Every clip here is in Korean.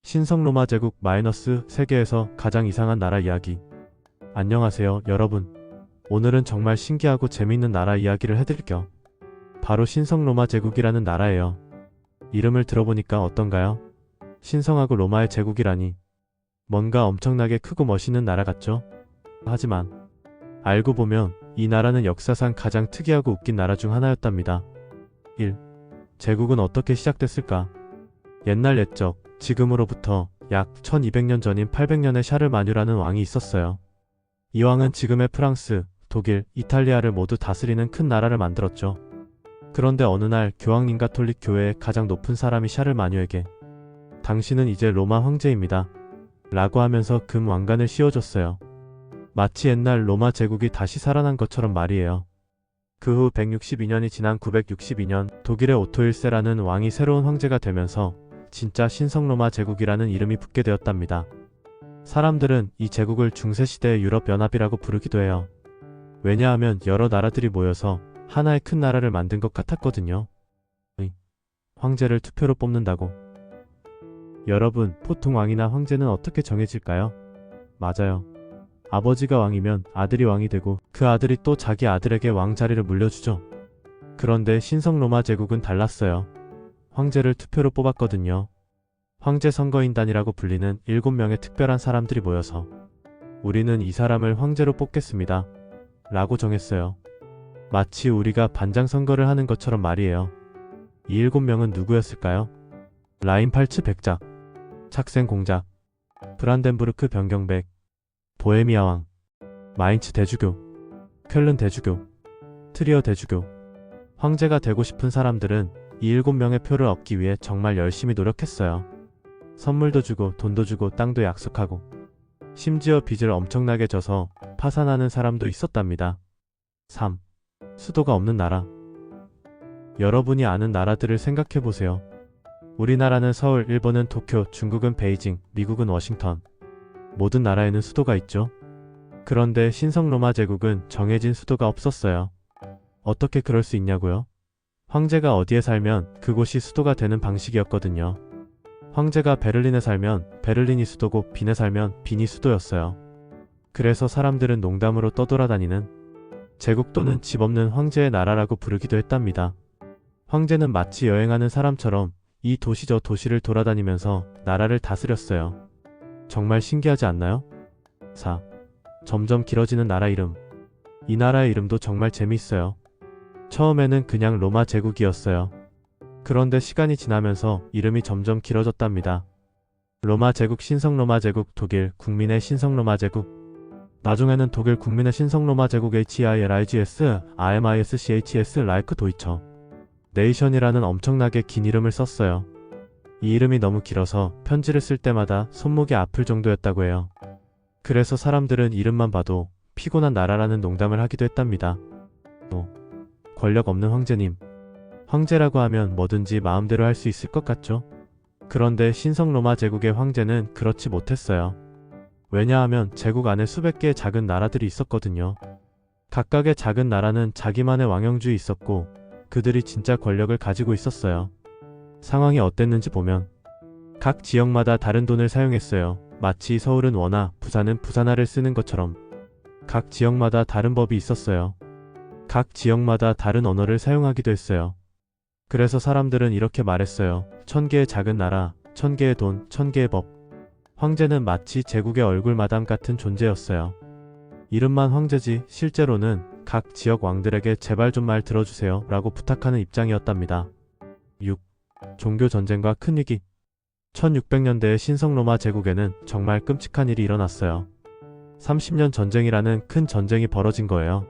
신성 로마 제국 - 세계에서 가장 이상한 나라 이야기. 안녕하세요, 여러분. 오늘은 정말 신기하고 재미있는 나라 이야기를 해드릴게요. 바로 신성 로마 제국이라는 나라예요. 이름을 들어보니까 어떤가요? 신성하고 로마의 제국이라니. 뭔가 엄청나게 크고 멋있는 나라 같죠? 하지만 알고 보면 이 나라는 역사상 가장 특이하고 웃긴 나라 중 하나였답니다. 1. 제국은 어떻게 시작됐을까? 옛날 옛적, 지금으로부터 약 1200년 전인 800년에 샤르마뉴라는 왕이 있었어요. 이 왕은 지금의 프랑스, 독일, 이탈리아를 모두 다스리는 큰 나라를 만들었죠. 그런데 어느 날 교황님 가톨릭 교회의 가장 높은 사람이 샤르마뉴에게 당신은 이제 로마 황제입니다 라고 하면서 금 왕관을 씌워줬어요. 마치 옛날 로마 제국이 다시 살아난 것처럼 말이에요. 그 후 162년이 지난 962년 독일의 오토 1세라는 왕이 새로운 황제가 되면서 진짜 신성 로마 제국이라는 이름이 붙게 되었답니다. 사람들은 이 제국을 중세시대의 유럽연합이라고 부르기도 해요. 왜냐하면 여러 나라들이 모여서 하나의 큰 나라를 만든 것 같았거든요. 황제를 투표로 뽑는다고. 여러분, 보통 왕이나 황제는 어떻게 정해질까요? 맞아요. 아버지가 왕이면 아들이 왕이 되고 그 아들이 또 자기 아들에게 왕 자리를 물려주죠. 그런데 신성 로마 제국은 달랐어요. 황제를 투표로 뽑았거든요. 황제 선거인단이라고 불리는 7명의 특별한 사람들이 모여서 우리는 이 사람을 황제로 뽑겠습니다 라고 정했어요. 마치 우리가 반장 선거를 하는 것처럼 말이에요. 이 7명은 누구였을까요? 라인팔츠 백작, 착센 공작, 브란덴부르크 변경백, 보헤미아 왕, 마인츠 대주교, 쾰른 대주교, 트리어 대주교. 황제가 되고 싶은 사람들은 이 7명의 표를 얻기 위해 정말 열심히 노력했어요. 선물도 주고 돈도 주고 땅도 약속하고 심지어 빚을 엄청나게 져서 파산하는 사람도 있었답니다. 3. 수도가 없는 나라. 여러분이 아는 나라들을 생각해보세요. 우리나라는 서울, 일본은 도쿄, 중국은 베이징, 미국은 워싱턴. 모든 나라에는 수도가 있죠. 그런데 신성 로마 제국은 정해진 수도가 없었어요. 어떻게 그럴 수 있냐고요? 황제가 어디에 살면 그곳이 수도가 되는 방식이었거든요. 황제가 베를린에 살면 베를린이 수도고 빈에 살면 빈이 수도였어요. 그래서 사람들은 농담으로 떠돌아다니는 제국 또는 집 없는 황제의 나라라고 부르기도 했답니다. 황제는 마치 여행하는 사람처럼 이 도시 저 도시를 돌아다니면서 나라를 다스렸어요. 정말 신기하지 않나요? 4. 점점 길어지는 나라 이름. 이 나라의 이름도 정말 재미있어요. 처음에는 그냥 로마 제국이었어요. 그런데 시간이 지나면서 이름이 점점 길어졌답니다. 로마 제국, 신성 로마 제국, 독일 국민의 신성 로마 제국. 나중에는 독일 국민의 신성 로마 제국 HILIGS, RMISCHS 라이크 도이처 네이션이라는 엄청나게 긴 이름을 썼어요. 이 이름이 너무 길어서 편지를 쓸 때마다 손목이 아플 정도였다고 해요. 그래서 사람들은 이름만 봐도 피곤한 나라라는 농담을 하기도 했답니다. 권력 없는 황제님. 황제라고 하면 뭐든지 마음대로 할 수 있을 것 같죠? 그런데 신성 로마 제국의 황제는 그렇지 못했어요. 왜냐하면 제국 안에 수백 개의 작은 나라들이 있었거든요. 각각의 작은 나라는 자기만의 왕형주에 있었고 그들이 진짜 권력을 가지고 있었어요. 상황이 어땠는지 보면 각 지역마다 다른 돈을 사용했어요. 마치 서울은 원화, 부산은 부산화를 쓰는 것처럼 각 지역마다 다른 법이 있었어요. 각 지역마다 다른 언어를 사용하기도 했어요. 그래서 사람들은 이렇게 말했어요. 1000개의 작은 나라, 1000개의 돈, 1000개의 법. 황제는 마치 제국의 얼굴 마담 같은 존재였어요. 이름만 황제지 실제로는 각 지역 왕들에게 제발 좀 말 들어주세요 라고 부탁하는 입장이었답니다. 6. 종교 전쟁과 큰 위기. 1600년대의 신성 로마 제국에는 정말 끔찍한 일이 일어났어요. 30년 전쟁이라는 큰 전쟁이 벌어진 거예요.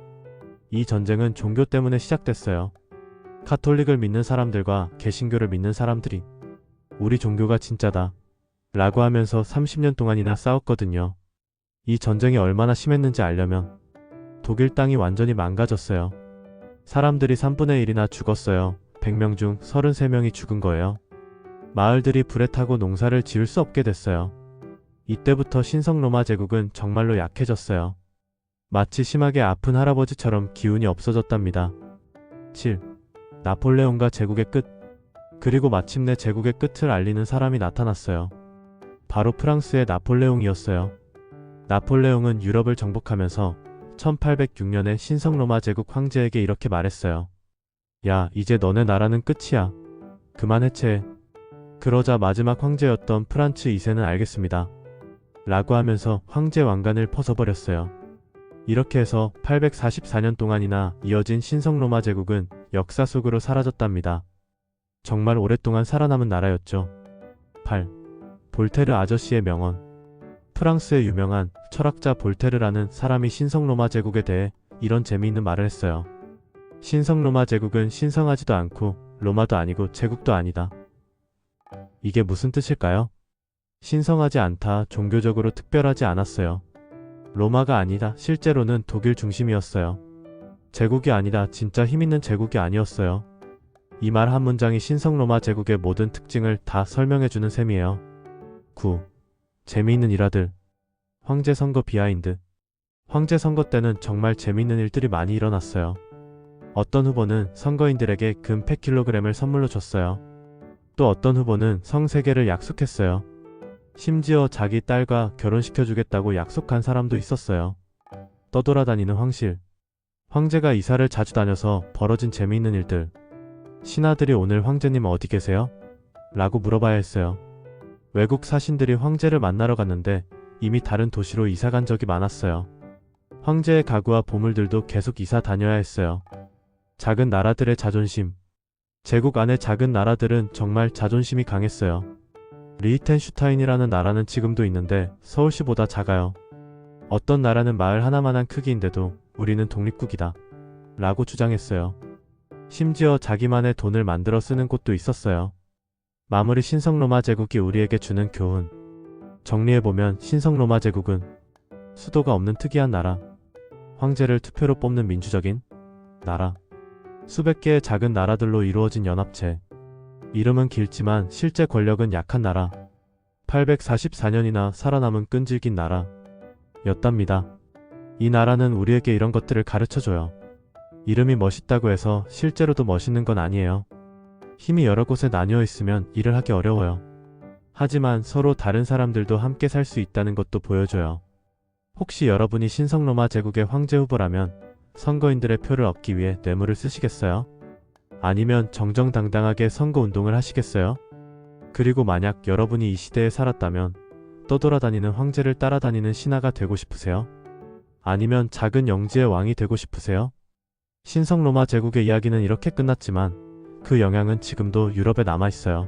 이 전쟁은 종교 때문에 시작됐어요. 가톨릭을 믿는 사람들과 개신교를 믿는 사람들이 우리 종교가 진짜다 라고 하면서 30년 동안이나 싸웠거든요. 이 전쟁이 얼마나 심했는지 알려면 독일 땅이 완전히 망가졌어요. 사람들이 3분의 1이나 죽었어요. 100명 중 33명이 죽은 거예요. 마을들이 불에 타고 농사를 지을 수 없게 됐어요. 이때부터 신성 로마 제국은 정말로 약해졌어요. 마치 심하게 아픈 할아버지처럼 기운이 없어졌답니다. 7. 나폴레옹과 제국의 끝. 그리고 마침내 제국의 끝을 알리는 사람이 나타났어요. 바로 프랑스의 나폴레옹이었어요. 나폴레옹은 유럽을 정복하면서 1806년에 신성로마 제국 황제에게 이렇게 말했어요. 야, 이제 너네 나라는 끝이야. 그만 해체해. 그러자 마지막 황제였던 프란츠 2세는 알겠습니다. 라고 하면서 황제 왕관을 벗어버렸어요. 이렇게 해서 844년 동안이나 이어진 신성로마 제국은 역사 속으로 사라졌답니다. 정말 오랫동안 살아남은 나라였죠. 8. 볼테르 아저씨의 명언. 프랑스의 유명한 철학자 볼테르라는 사람이 신성로마 제국에 대해 이런 재미있는 말을 했어요. 신성로마 제국은 신성하지도 않고 로마도 아니고 제국도 아니다. 이게 무슨 뜻일까요? 신성하지 않다, 종교적으로 특별하지 않았어요. 로마가 아니다, 실제로는 독일 중심이었어요. 제국이 아니다, 진짜 힘있는 제국이 아니었어요. 이 말 한 문장이 신성로마 제국의 모든 특징을 다 설명해주는 셈이에요. 9. 재미있는 일화들. 황제 선거 비하인드. 황제 선거 때는 정말 재미있는 일들이 많이 일어났어요. 어떤 후보는 선거인들에게 금 100kg을 선물로 줬어요. 또 어떤 후보는 성 3개를 약속했어요. 심지어 자기 딸과 결혼시켜주겠다고 약속한 사람도 있었어요. 떠돌아다니는 황실. 황제가 이사를 자주 다녀서 벌어진 재미있는 일들. 신하들이 오늘 황제님 어디 계세요? 라고 물어봐야 했어요. 외국 사신들이 황제를 만나러 갔는데 이미 다른 도시로 이사 간 적이 많았어요. 황제의 가구와 보물들도 계속 이사 다녀야 했어요. 작은 나라들의 자존심. 제국 안의 작은 나라들은 정말 자존심이 강했어요. 리히텐슈타인이라는 나라는 지금도 있는데 서울시보다 작아요. 어떤 나라는 마을 하나만한 크기인데도 우리는 독립국이다. 라고 주장했어요. 심지어 자기만의 돈을 만들어 쓰는 곳도 있었어요. 마무리. 신성로마 제국이 우리에게 주는 교훈. 정리해보면 신성로마 제국은 수도가 없는 특이한 나라, 황제를 투표로 뽑는 민주적인 나라, 수백 개의 작은 나라들로 이루어진 연합체, 이름은 길지만 실제 권력은 약한 나라, 844년이나 살아남은 끈질긴 나라 였답니다. 이 나라는 우리에게 이런 것들을 가르쳐줘요. 이름이 멋있다고 해서 실제로도 멋있는 건 아니에요. 힘이 여러 곳에 나뉘어 있으면 일을 하기 어려워요. 하지만 서로 다른 사람들도 함께 살 수 있다는 것도 보여줘요. 혹시 여러분이 신성로마 제국의 황제 후보라면 선거인들의 표를 얻기 위해 뇌물을 쓰시겠어요? 아니면 정정당당하게 선거운동을 하시겠어요? 그리고 만약 여러분이 이 시대에 살았다면 떠돌아다니는 황제를 따라다니는 신하가 되고 싶으세요? 아니면 작은 영지의 왕이 되고 싶으세요? 신성로마 제국의 이야기는 이렇게 끝났지만 그 영향은 지금도 유럽에 남아있어요.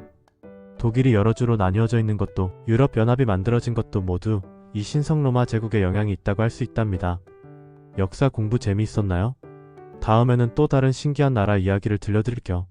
독일이 여러 주로 나뉘어져 있는 것도 유럽연합이 만들어진 것도 모두 이 신성로마 제국의 영향이 있다고 할 수 있답니다. 역사 공부 재미있었나요? 다음에는 또 다른 신기한 나라 이야기를 들려드릴게요.